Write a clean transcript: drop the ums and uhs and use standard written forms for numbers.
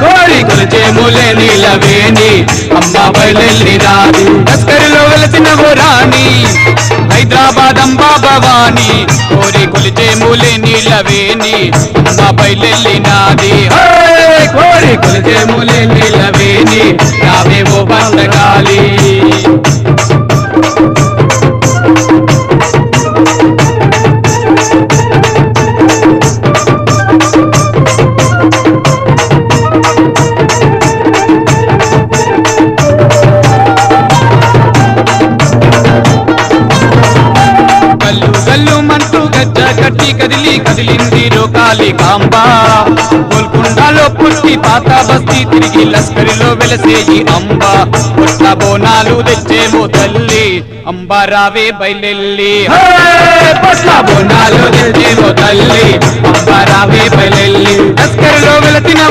కోరి కొలిచే మూలే నీలవేణి అమ్మ బయలెల్లినాది లస్కరిలో వెలసిన ఓ రాణి హైదరాబాద్ అంబా భవాని కోరి కొలిచే మూలే నీలవేణి అమ్మ బయలెల్లినాది కోరి కొలిచే మూలే నీలవేణి రావే ఓ భద్రకాళి కట్టి కదిలి కదిలింది రోకాలి కాంబ గోల్కొండలో పుట్టి పాత బస్తీ తిరిగి లస్కరిలో వెలసేయి అంబ పుట్ల బోనాలు తెచ్చేమో తల్లి అంబ రావే బయలెల్లి పుట్ల బోనాలు తెచ్చేమో తల్లి అంబ రావే బయలెల్లి లస్కరిలో వెలసిన